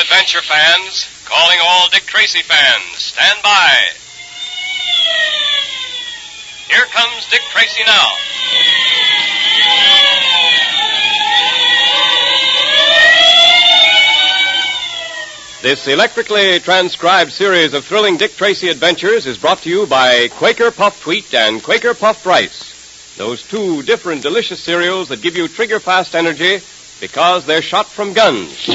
adventure fans, calling all Dick Tracy fans. Stand by. Here comes Dick Tracy now. This electrically transcribed series of thrilling Dick Tracy adventures is brought to you by Quaker Puffed Wheat and Quaker Puffed Rice. Those two different delicious cereals that give you trigger-fast energy because they're shot from guns.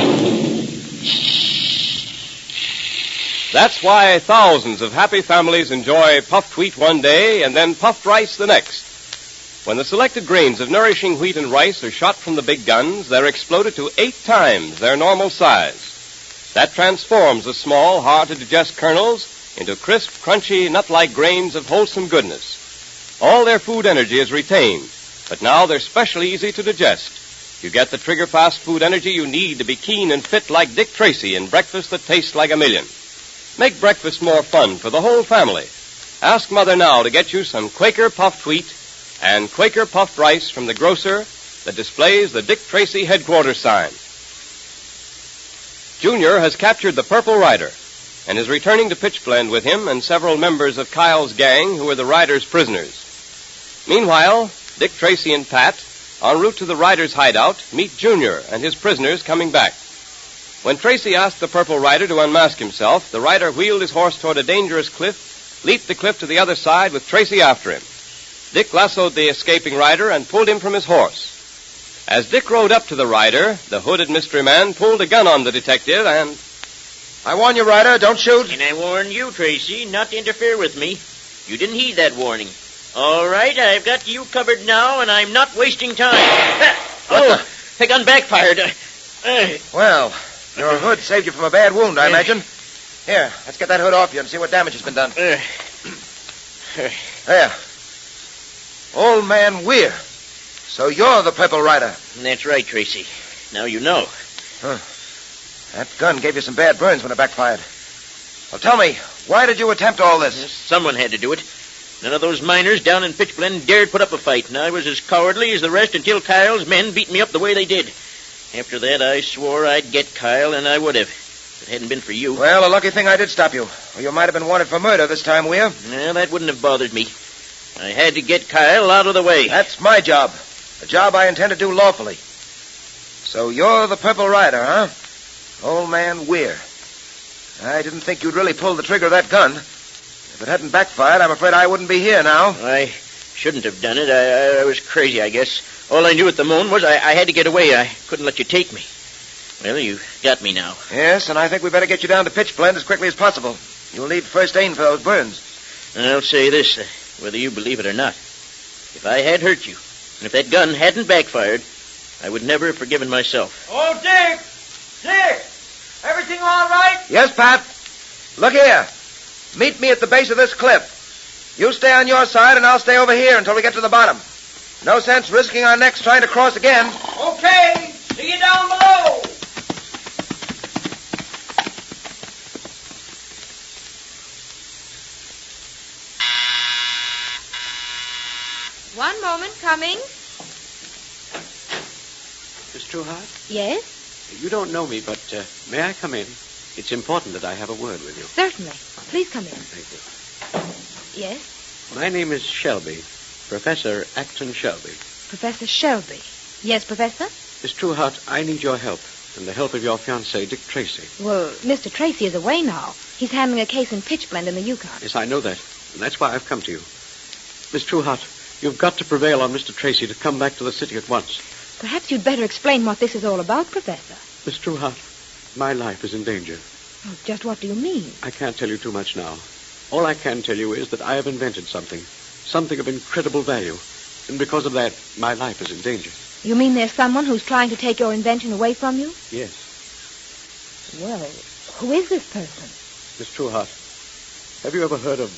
That's why thousands of happy families enjoy puffed wheat one day and then puffed rice the next. When the selected grains of nourishing wheat and rice are shot from the big guns, they're exploded to 8 times their normal size. That transforms the small, hard-to-digest kernels into crisp, crunchy, nut-like grains of wholesome goodness. All their food energy is retained, but now they're specially easy to digest. You get the trigger-fast food energy you need to be keen and fit like Dick Tracy in breakfast that tastes like a million. Make breakfast more fun for the whole family. Ask Mother now to get you some Quaker Puffed Wheat and Quaker Puffed Rice from the grocer that displays the Dick Tracy headquarters sign. Junior has captured the Purple Rider and is returning to Pitchblende with him and several members of Kyle's gang who are the Rider's prisoners. Meanwhile, Dick Tracy and Pat, en route to the Rider's hideout, meet Junior and his prisoners coming back. When Tracy asked the Purple Rider to unmask himself, the Rider wheeled his horse toward a dangerous cliff, leaped the cliff to the other side with Tracy after him. Dick lassoed the escaping Rider and pulled him from his horse. As Dick rode up to the Rider, the hooded mystery man pulled a gun on the detective and... I warn you, Rider, don't shoot. And I warn you, Tracy, not to interfere with me. You didn't heed that warning. All right, I've got you covered now, and I'm not wasting time. The gun backfired. Well, your hood saved you from a bad wound, I imagine. Here, let's get that hood off you and see what damage has been done. There. Old Man Weir. So you're the Purple Rider. That's right, Tracy. Now you know. That gun gave you some bad burns when it backfired. Well, tell me, why did you attempt all this? Someone had to do it. None of those miners down in Pitchblende dared put up a fight, and I was as cowardly as the rest until Kyle's men beat me up the way they did. After that, I swore I'd get Kyle, and I would have. If it hadn't been for you. Well, a lucky thing I did stop you. Or you might have been wanted for murder this time, Weir. Well, that wouldn't have bothered me. I had to get Kyle out of the way. That's my job. A job I intend to do lawfully. So you're the Purple Rider, huh? Old Man Weir. I didn't think you'd really pull the trigger of that gun. If it hadn't backfired, I'm afraid I wouldn't be here now. I shouldn't have done it. I was crazy, I guess. All I knew at the moment was I had to get away. I couldn't let you take me. Well, you got me now. Yes, and I think we better get you down to Pitchblende as quickly as possible. You'll need first aid for those burns. I'll say this, whether you believe it or not. If I had hurt you, and if that gun hadn't backfired, I would never have forgiven myself. Oh, Dick! Dick! Everything all right? Yes, Pat. Look here. Meet me at the base of this cliff. You stay on your side, and I'll stay over here until we get to the bottom. No sense risking our necks trying to cross again. Okay. See you down below. One moment, coming. Miss Trueheart? Yes? You don't know me, but may I come in? It's important that I have a word with you. Certainly. Please come in. Thank you. Yes? My name is Shelby, Professor Acton Shelby. Professor Shelby. Yes, Professor? Miss Trueheart, I need your help and the help of your fiancé, Dick Tracy. Well, Mr. Tracy is away now. He's handling a case in Pitchblende in the Yukon. Yes, I know that, and that's why I've come to you. Miss Trueheart, you've got to prevail on Mr. Tracy to come back to the city at once. Perhaps you'd better explain what this is all about, Professor. Miss Trueheart, my life is in danger. Oh, just what do you mean? I can't tell you too much now. All I can tell you is that I have invented something of incredible value. And because of that, my life is in danger. You mean there's someone who's trying to take your invention away from you? Yes. Well, who is this person? Miss Trueheart, have you ever heard of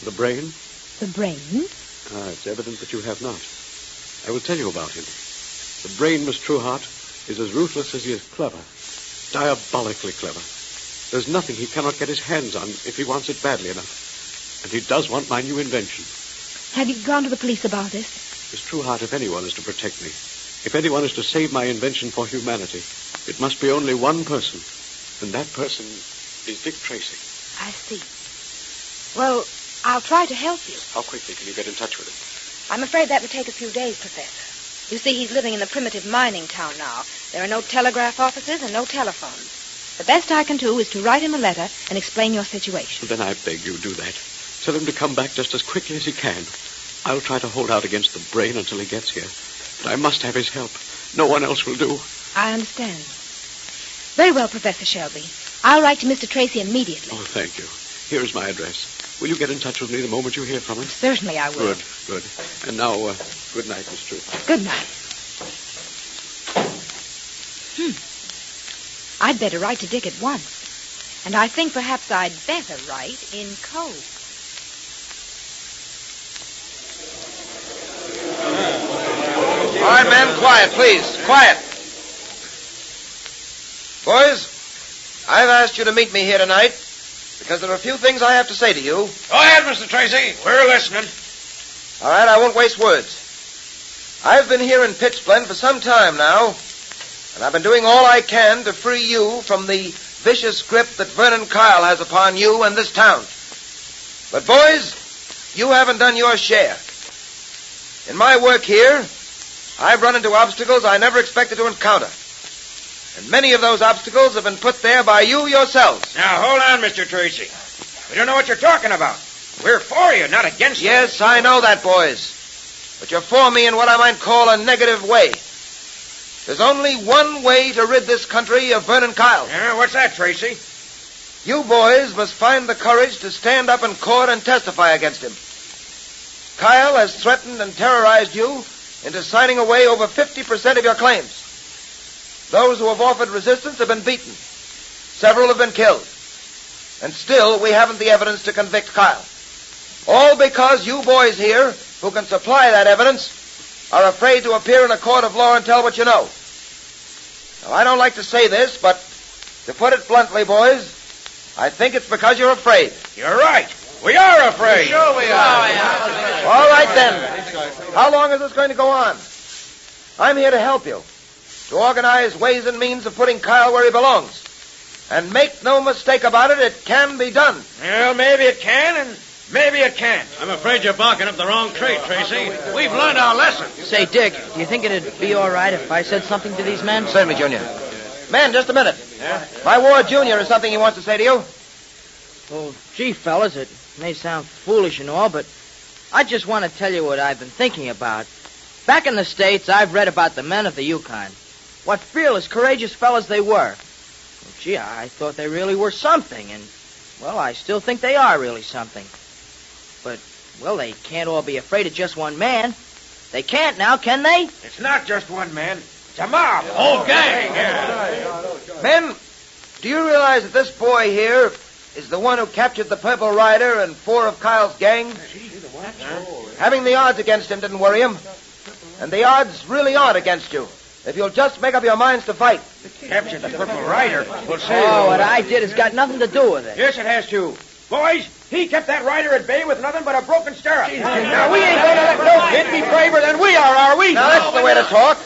the brain? The brain? It's evident that you have not. I will tell you about him. The brain, Miss Trueheart, is as ruthless as he is clever. Diabolically clever. There's nothing he cannot get his hands on if he wants it badly enough. And he does want my new invention. Have you gone to the police about this? Miss Trueheart, if anyone is to protect me, if anyone is to save my invention for humanity, it must be only one person. And that person is Dick Tracy. I see. Well, I'll try to help you. How quickly can you get in touch with him? I'm afraid that would take a few days, Professor. You see, he's living in the primitive mining town now. There are no telegraph offices and no telephones. The best I can do is to write him a letter and explain your situation. Then I beg you do that. Tell him to come back just as quickly as he can. I'll try to hold out against the brain until he gets here. But I must have his help. No one else will do. I understand. Very well, Professor Shelby. I'll write to Mr. Tracy immediately. Oh, thank you. Here's my address. Will you get in touch with me the moment you hear from him? Certainly I will. Good. And now, good night, Miss Truth. Good night. I'd better write to Dick at once. And I think perhaps I'd better write in code. All right, men, quiet, please. Quiet. Boys, I've asked you to meet me here tonight because there are a few things I have to say to you. Go ahead, Mr. Tracy. We're listening. All right, I won't waste words. I've been here in Pitchblende for some time now, and I've been doing all I can to free you from the vicious grip that Vernon Kyle has upon you and this town. But, boys, you haven't done your share. In my work here, I've run into obstacles I never expected to encounter. And many of those obstacles have been put there by you yourselves. Now, hold on, Mr. Tracy. We don't know what you're talking about. We're for you, not against you. Yes, I know that, boys. But you're for me in what I might call a negative way. There's only one way to rid this country of Vernon Kyle. Yeah, what's that, Tracy? You boys must find the courage to stand up in court and testify against him. Kyle has threatened and terrorized you into signing away over 50% of your claims. Those who have offered resistance have been beaten. Several have been killed. And still, we haven't the evidence to convict Kyle. All because you boys here, who can supply that evidence, are afraid to appear in a court of law and tell what you know. Now, I don't like to say this, but to put it bluntly, boys, I think it's because you're afraid. You're right. We are afraid. Sure we are. All right, then. How long is this going to go on? I'm here to help you, to organize ways and means of putting Kyle where he belongs. And make no mistake about it, it can be done. Well, maybe it can, and maybe it can't. I'm afraid you're barking up the wrong tree, Tracy. We've learned our lesson. Say, Dick, do you think it'd be all right if I said something to these men? Certainly, Junior. Man, just a minute. Yeah? My Ward Junior has something he wants to say to you. Well, gee, fellas, it may sound foolish and all, but I just want to tell you what I've been thinking about. Back in the States, I've read about the men of the Yukon. What fearless, courageous fellas they were. Well, gee, I thought they really were something, and, well, I still think they are really something. But, well, they can't all be afraid of just one man. They can't now, can they? It's not just one man. It's a mob. Whole gang. Yeah. Men, do you realize that this boy here is the one who captured the Purple Rider and 4 of Kyle's gang? Having the odds against him didn't worry him. And the odds really aren't against you, if you'll just make up your minds to fight. Captured the Purple Rider? We'll see. Oh, what I did has got nothing to do with it. Yes, it has to. Boys, he kept that rider at bay with nothing but a broken stirrup. Now, we ain't going to let no kid be braver than we are we? Now, that's the way to talk.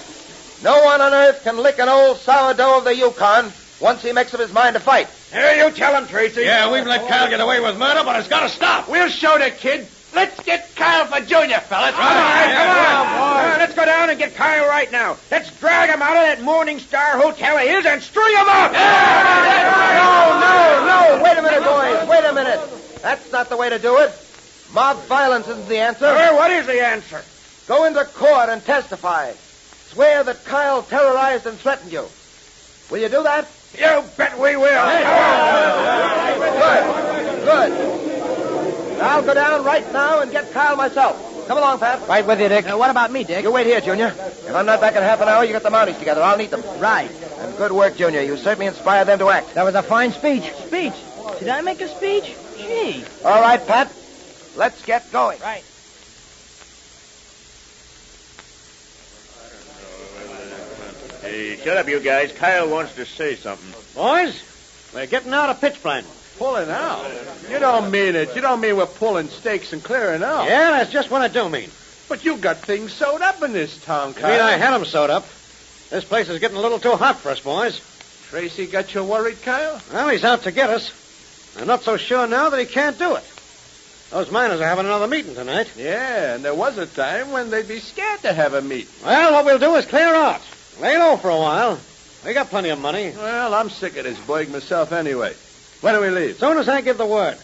No one on earth can lick an old sourdough of the Yukon once he makes up his mind to fight. Here, you tell him, Tracy. Yeah, we've let Kyle get away with murder, but it's got to stop. We'll show the kid. Let's get Kyle for Junior, fellas. Come on. Let's go down and get Kyle right now. Let's drag him out of that Morning Star Hotel of his and string him up. No. Wait a minute, boys. Wait a minute. That's not the way to do it. Mob violence isn't the answer. What is the answer? Go into court and testify. Swear that Kyle terrorized and threatened you. Will you do that? You bet we will. Good. I'll go down right now and get Kyle myself. Come along, Pat. Right with you, Dick. What about me, Dick? You wait here, Junior. If I'm not back in half an hour, you get the Mounties together. I'll need them. Right. And good work, Junior. You certainly inspired them to act. That was a fine speech. Speech? Did I make a speech? Gee. All right, Pat. Let's get going. Right. Hey, shut up, you guys. Kyle wants to say something. Boys, we're getting out of Pitchblende. Pulling out? You don't mean it. You don't mean we're pulling stakes and clearing out. Yeah, that's just what I do mean. But you got things sewed up in this town, I Kyle. mean, I had them sewed up. This place is getting a little too hot for us, boys. Tracy got you worried, Kyle? Well, he's out to get us. I'm not so sure now that he can't do it. Those miners are having another meeting tonight. Yeah, and there was a time when they'd be scared to have a meeting. Well, what we'll do is clear out. Lay low for a while. We got plenty of money. Well, I'm sick of this burg myself anyway. When do we leave? As soon as I give the word.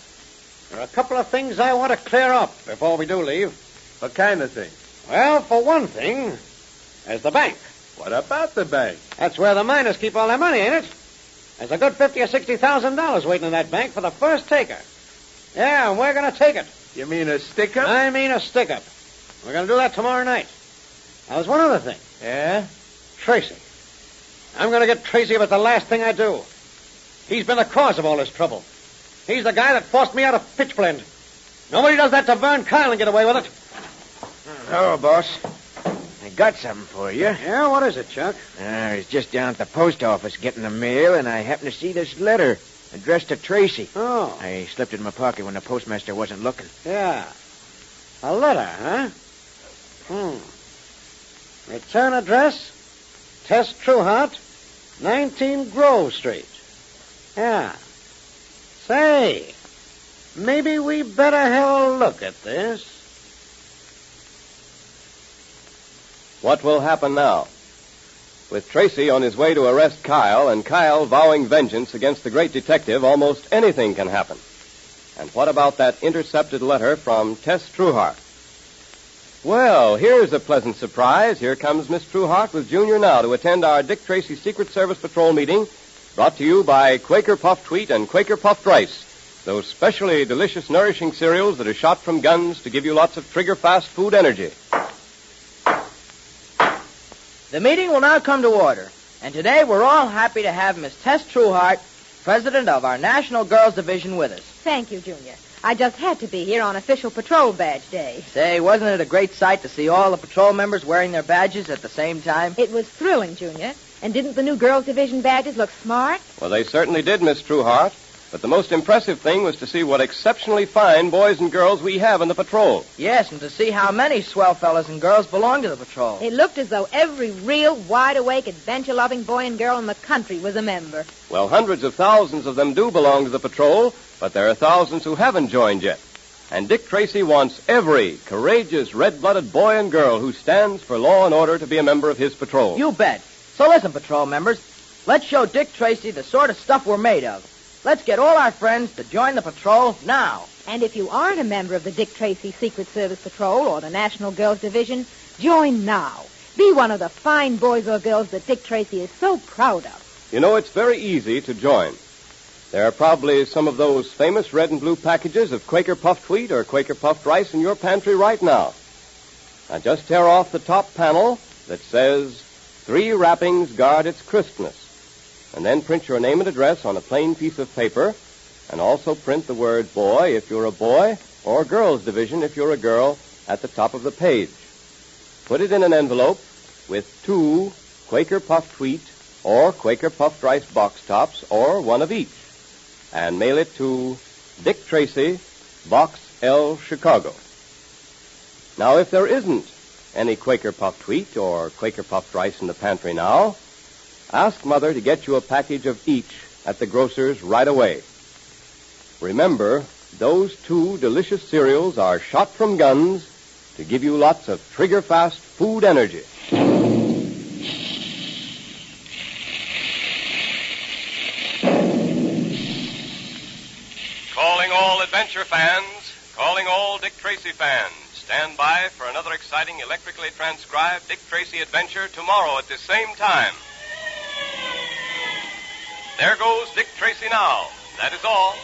There are a couple of things I want to clear up before we do leave. What kind of thing? Well, for one thing, there's the bank. What about the bank? That's where the miners keep all their money, ain't it? There's a good $50,000 or $60,000 waiting in that bank for the first taker. Yeah, and we're going to take it. You mean a stick-up? I mean a stick-up. We're going to do that tomorrow night. Now, there's one other thing. Yeah? Tracy. I'm going to get Tracy if it's the last thing I do. He's been the cause of all this trouble. He's the guy that forced me out of Pitchblende. Nobody does that to burn Kyle and get away with it. Hello, boss. I got something for you. Yeah, what is it, Chuck? I was just down at the post office getting the mail, and I happened to see this letter addressed to Tracy. Oh. I slipped it in my pocket when the postmaster wasn't looking. Yeah. A letter, huh? Return address, Tess Trueheart, 19 Grove Street. Yeah. Say, maybe we better have a look at this. What will happen now? With Tracy on his way to arrest Kyle and Kyle vowing vengeance against the great detective, almost anything can happen. And what about that intercepted letter from Tess Trueheart? Well, here's a pleasant surprise. Here comes Miss Trueheart with Junior now to attend our Dick Tracy Secret Service Patrol meeting, brought to you by Quaker Puffed Wheat and Quaker Puffed Rice, those specially delicious, nourishing cereals that are shot from guns to give you lots of trigger-fast food energy. The meeting will now come to order, and today we're all happy to have Miss Tess Trueheart, president of our National Girls Division, with us. Thank you, Junior. I just had to be here on official patrol badge day. Say, wasn't it a great sight to see all the patrol members wearing their badges at the same time? It was thrilling, Junior. And didn't the new Girls Division badges look smart? Well, they certainly did, Miss Trueheart. But the most impressive thing was to see what exceptionally fine boys and girls we have in the patrol. Yes, and to see how many swell fellas and girls belong to the patrol. It looked as though every real, wide-awake, adventure-loving boy and girl in the country was a member. Well, hundreds of thousands of them do belong to the patrol, but there are thousands who haven't joined yet. And Dick Tracy wants every courageous, red-blooded boy and girl who stands for law and order to be a member of his patrol. You bet. So listen, patrol members. Let's show Dick Tracy the sort of stuff we're made of. Let's get all our friends to join the patrol now. And if you aren't a member of the Dick Tracy Secret Service Patrol or the National Girls Division, join now. Be one of the fine boys or girls that Dick Tracy is so proud of. You know, it's very easy to join. There are probably some of those famous red and blue packages of Quaker Puffed Wheat or Quaker Puffed Rice in your pantry right now. Now, just tear off the top panel that says, 3 wrappings guard its crispness. And then print your name and address on a plain piece of paper, and also print the word boy if you're a boy, or girls division if you're a girl, at the top of the page. Put it in an envelope with 2 Quaker Puffed Wheat or Quaker Puffed Rice box tops, or one of each, and mail it to Dick Tracy, Box L, Chicago. Now, if there isn't any Quaker Puffed Wheat or Quaker Puffed Rice in the pantry now, ask Mother to get you a package of each at the grocer's right away. Remember, those 2 delicious cereals are shot from guns to give you lots of trigger-fast food energy. Calling all adventure fans, calling all Dick Tracy fans. Stand by for another exciting electrically transcribed Dick Tracy adventure tomorrow at the same time. There goes Dick Tracy now. That is all.